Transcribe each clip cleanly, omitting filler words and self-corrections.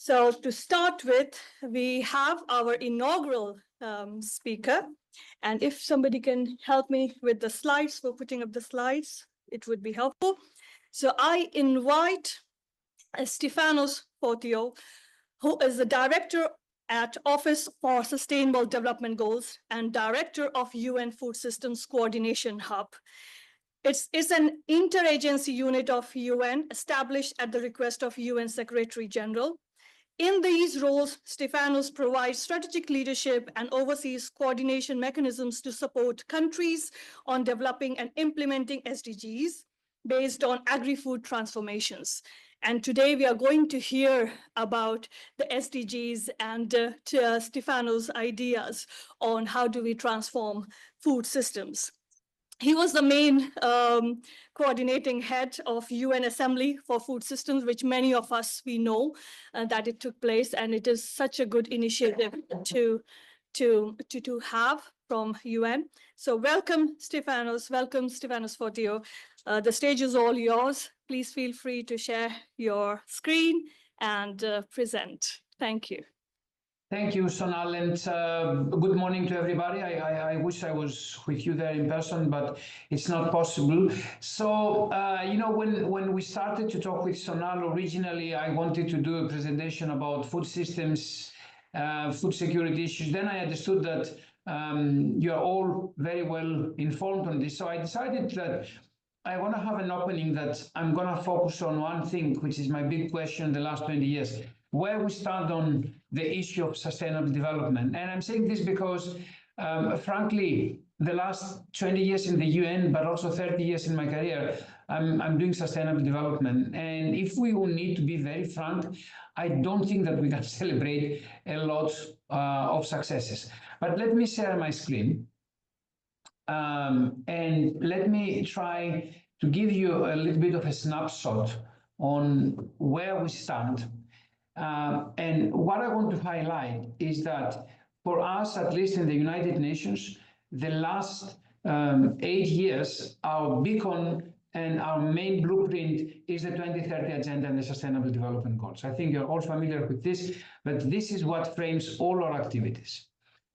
So to start with, we have our inaugural speaker. And if somebody can help me with the slides, for putting up the slides, it would be helpful. So I invite Stefanos Fotiou, who is the Director at Office for Sustainable Development Goals and Director of UN Food Systems Coordination Hub. It's an interagency unit of UN established at the request of UN Secretary General. In these roles, Stefanos provides strategic leadership and oversees coordination mechanisms to support countries on developing and implementing SDGs based on agri-food transformations. And today we are going to hear about the SDGs and Stefanos' ideas on how do we transform food systems. He was the main coordinating head of UN Assembly for Food Systems, which many of us, we know that it took place, and it is such a good initiative to have from UN. So welcome, Stefanos. Welcome, Stefanos Fotiou. The stage is all yours. Please feel free to share your screen and present. Thank you. Thank you, Sonal, and good morning to everybody. I wish I was with you there in person, but it's not possible. So, you know, when we started to talk with Sonal, originally I wanted to do a presentation about food systems, food security issues. Then I understood that you are all very well informed on this. So I decided that I want to have an opening that I'm going to focus on one thing, which is my big question the last 20 years. Where we stand on the issue of sustainable development. And I'm saying this because, frankly, the last 20 years in the UN, but also 30 years in my career, I'm doing sustainable development. And if we will need to be very frank, I don't think that we can celebrate a lot of successes. But let me share my screen. And let me try to give you a little bit of a snapshot on where we stand. And what I want to highlight is that for us, at least in the United Nations, the last 8 years, our beacon and our main blueprint is the 2030 Agenda and the Sustainable Development Goals. I think you're all familiar with this, but this is what frames all our activities.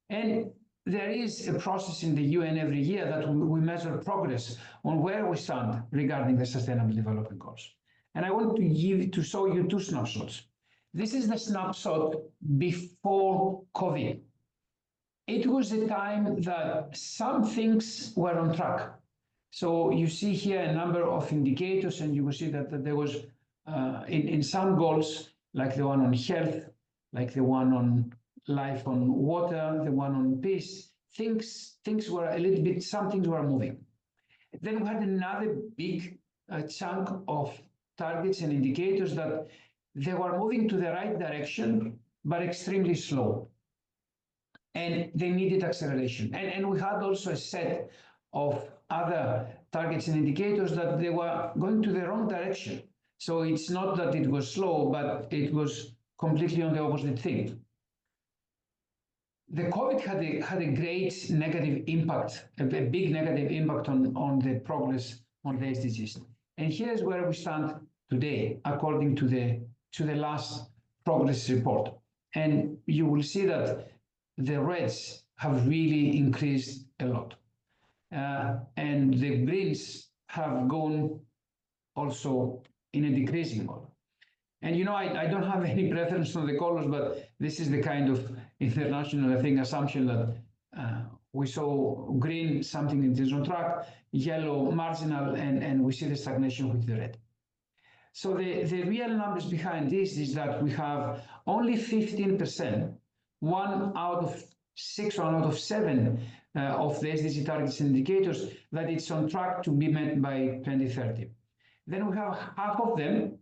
And there is a process in the UN every year that we measure progress on where we stand regarding the Sustainable Development Goals. And I want to show you two snapshots. This is the snapshot before COVID. It was a time that some things were on track. So you see here a number of indicators, and you will see that there was, in some goals, like the one on health, like the one on life on water, the one on peace, things were a little bit, some things were moving. Then we had another big chunk of targets and indicators that they were moving to the right direction, but extremely slow. And they needed acceleration. And we had also a set of other targets and indicators that they were going to the wrong direction. So it's not that it was slow, but it was completely on the opposite thing. The COVID had a great negative impact, a big negative impact on the progress on the SDGs. And here's where we stand today, according to the last progress report. And you will see that the reds have really increased a lot. And the greens have gone also in a decreasing order. And you know, I don't have any preference on the colors, but this is the kind of international, I think, assumption that we saw green, something that is on track, yellow, marginal, and we see the stagnation with the red. So the real numbers behind this is that we have only 15%, 1 out of 6, 1 out of 7 of the SDG targets and indicators that it's on track to be met by 2030. Then we have half of them,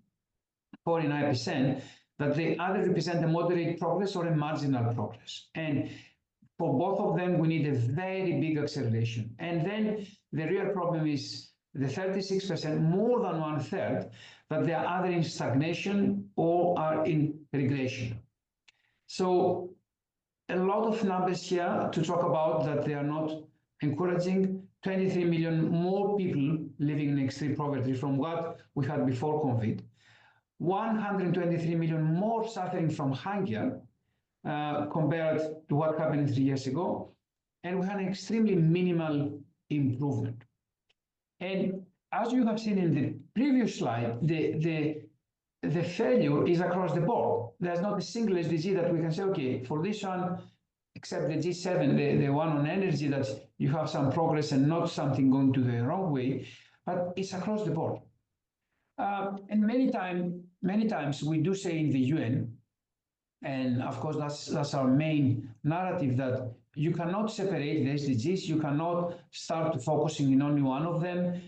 49%, that they either represent a moderate progress or a marginal progress. And for both of them, we need a very big acceleration. And then the real problem is the 36%, more than 1/3, that they are either in stagnation or are in regression. So a lot of numbers here to talk about that they are not encouraging. 23 million more people living in extreme poverty from what we had before COVID. 123 million more suffering from hunger compared to what happened 3 years ago. And we had an extremely minimal improvement. And as you have seen in the previous slide, the failure is across the board. There's not a single SDG that we can say, okay, for this one, except the G7, the one on energy, that you have some progress and not something going to the wrong way, but it's across the board. And many times we do say in the UN, and of course that's our main narrative, that you cannot separate the SDGs, you cannot start focusing in only one of them,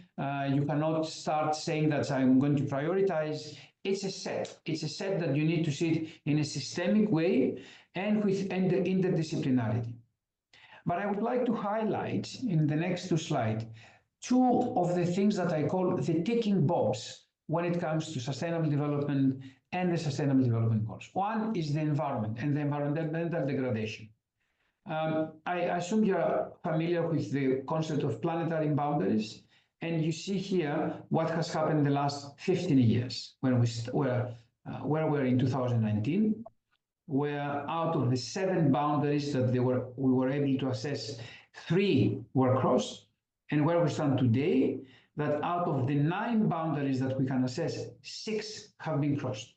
you cannot start saying that I'm going to prioritize. It's a set that you need to see it in a systemic way and with interdisciplinarity. But I would like to highlight in the next two slides two of the things that I call the ticking bombs when it comes to sustainable development and the sustainable development goals. One is the environment and the environmental degradation. I assume you're familiar with the concept of planetary boundaries, and you see here what has happened in the last 15 years when where we're in 2019, where out of the 7 boundaries that we were able to assess, 3 were crossed, and where we stand today, that out of the 9 boundaries that we can assess, 6 have been crossed.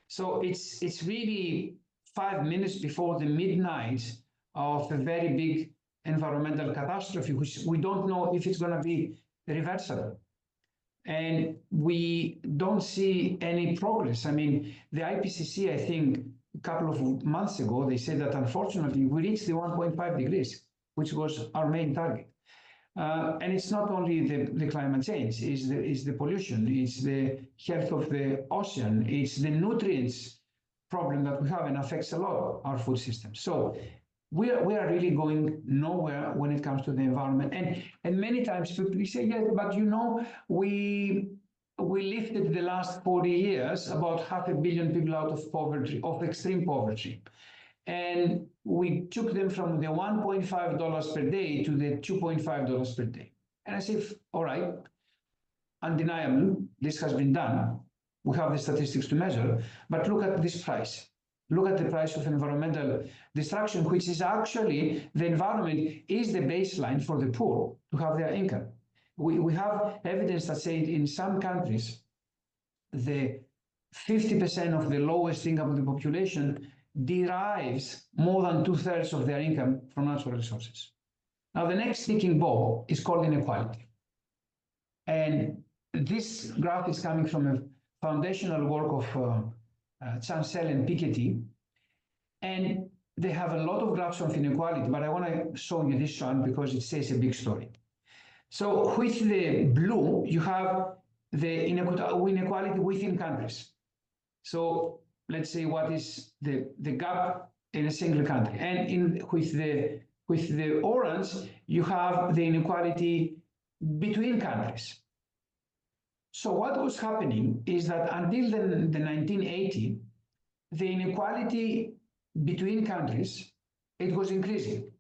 So it's really 5 minutes before the midnight of a very big environmental catastrophe, which we don't know if it's going to be reversible. And we don't see any progress. I mean, the IPCC, I think, a couple of months ago, they said that unfortunately we reached the 1.5 degrees, which was our main target. And it's not only the climate change, it's the pollution, it's the health of the ocean, it's the nutrients problem that we have and affects a lot our food system. So we are really going nowhere when it comes to the environment. And many times people say, yeah, but you know, we lifted the last 40 years about 500 million people out of poverty, of extreme poverty. And we took them from the $1.5 per day to the $2.5 per day. And I say, all right, undeniable, this has been done. We have the statistics to measure, but look at this price. Look at the price of environmental destruction, which is actually, the environment is the baseline for the poor to have their income. We have evidence that says in some countries, the 50% of the lowest income of the population derives more than 2/3 of their income from natural resources. Now, the next ticking bomb is called inequality. And this graph is coming from a foundational work of Chancel and Piketty. And they have a lot of graphs of inequality, but I want to show you this one because it says a big story. So with the blue, you have the inequality within countries. So let's say what is the gap in a single country. And with the orange, you have the inequality between countries. So what was happening is that until the 1980, the inequality between countries, it was increasing.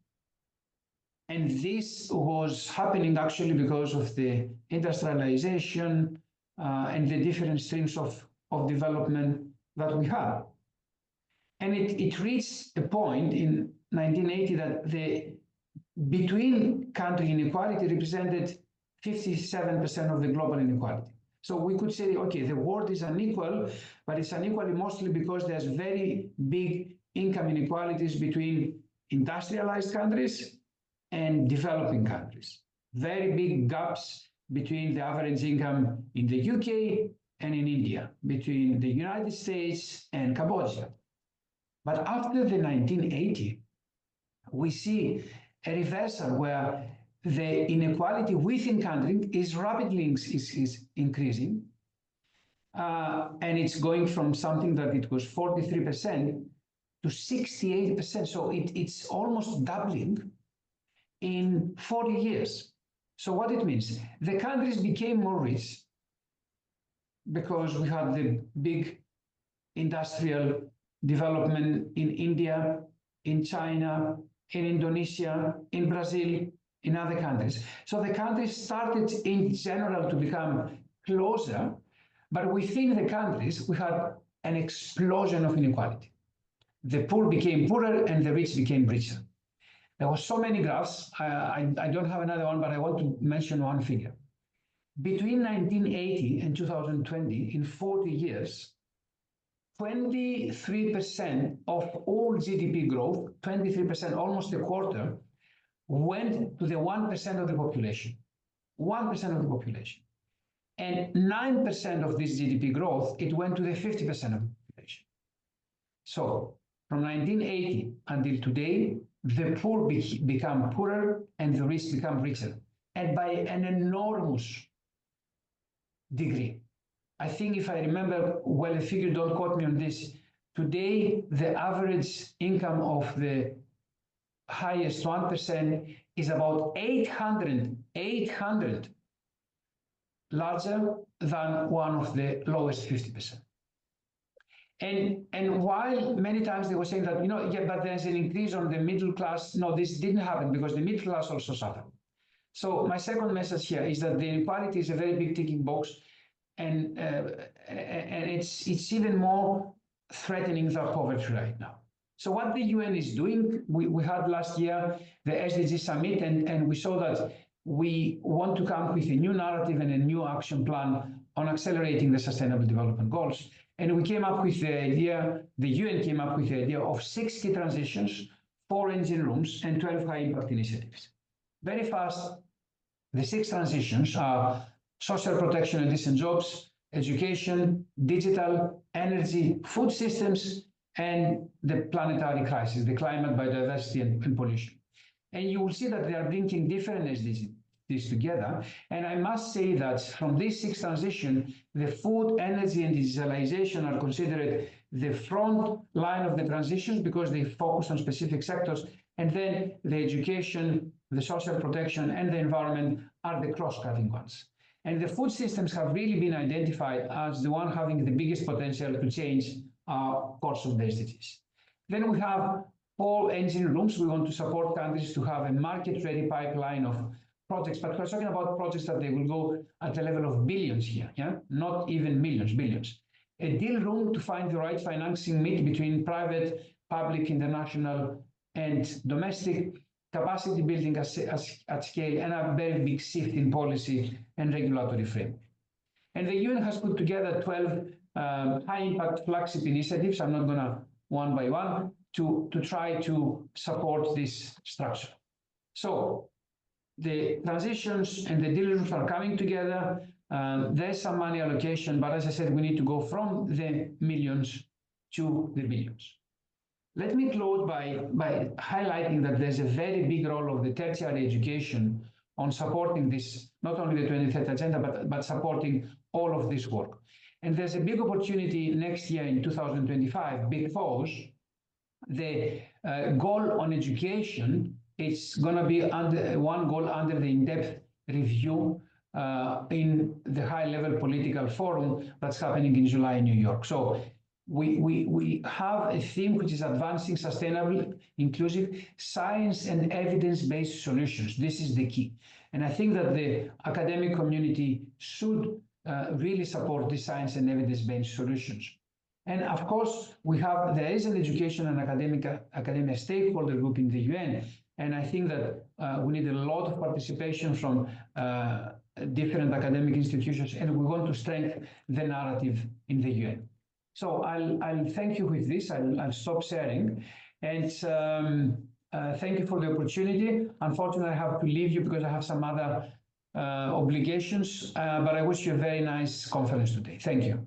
And this was happening actually because of the industrialization and the different streams of development that we have. And it reached a point in 1980 that the between country inequality represented 57% of the global inequality. So we could say, okay, the world is unequal, but it's unequal mostly because there's very big income inequalities between industrialized countries and developing countries. Very big gaps between the average income in the UK and in India, between the United States and Cambodia. But after the 1980, we see a reversal where the inequality within countries is rapidly is increasing. And it's going from something that it was 43% to 68%. So it's almost doubling in 40 years. So what it means, the countries became more rich because we had the big industrial development in India, in China, in Indonesia, in Brazil, in other countries. So the countries started in general to become closer, But within the countries, we had an explosion of inequality. The poor became poorer and the rich became richer. There were so many graphs. I don't have another one, but I want to mention one figure. Between 1980 and 2020, in 40 years, 23% of all GDP growth, 23%, almost a quarter, went to the 1% of the population. 1% of the population. And 9% of this GDP growth, it went to the 50% of the population. So from 1980 until today, the poor become poorer and the rich become richer, and by an enormous degree. I think if I remember well the figure, don't quote me on this, today the average income of the highest 1% is about 800 larger than one of the lowest 50%. And while many times they were saying that, yeah, but there's an increase on the middle class, no, this didn't happen because the middle class also suffered. So my second message here is that the inequality is a very big ticking box, and it's even more threatening than poverty right now. So what the UN is doing, we had last year the SDG summit, and we saw that we want to come with a new narrative and a new action plan on accelerating the Sustainable Development Goals. And we came up with the idea, the UN came up with the idea of 6 key transitions, 4 engine rooms, and 12 high impact initiatives. Very fast, the 6 transitions are social protection and decent jobs, education, digital, energy, food systems, and the planetary crisis, the climate, biodiversity, and pollution. And you will see that they are bringing different SDGs together. And I must say that from these 6 transitions, the food, energy, and digitalization are considered the front line of the transitions because they focus on specific sectors. And then the education, the social protection, and the environment are the cross-cutting ones. And the food systems have really been identified as the one having the biggest potential to change our course of the SDGs. Then we have 4 engine rooms. We want to support countries to have a market-ready pipeline of projects, but we're talking about projects that they will go at the level of billions here, yeah? Not even millions, billions. A deal room to find the right financing mix between private, public, international, and domestic capacity building at scale, and a very big shift in policy and regulatory framework. And the UN has put together 12 high-impact flagship initiatives. I'm not going to one by one to try to support this structure. So the transitions and the deal rooms are coming together. There's some money allocation, but as I said, we need to go from the millions to the billions. Let me close by highlighting that there's a very big role of the tertiary education on supporting this, not only the 2030 agenda, but supporting all of this work. And there's a big opportunity next year in 2025 because the goal on education is going to be under one goal under the in-depth review in the high-level political forum that's happening in July in New York. So we have a theme which is advancing sustainable, inclusive, science and evidence-based solutions. This is the key. And I think that the academic community should really support the science and evidence-based solutions. And of course, there is an education and academia stakeholder group in the UN. And I think that we need a lot of participation from different academic institutions, and we want to strengthen the narrative in the UN. So I'll thank you with this. I'll stop sharing. And thank you for the opportunity. Unfortunately, I have to leave you because I have some other obligations, but I wish you a very nice conference today. Thank you.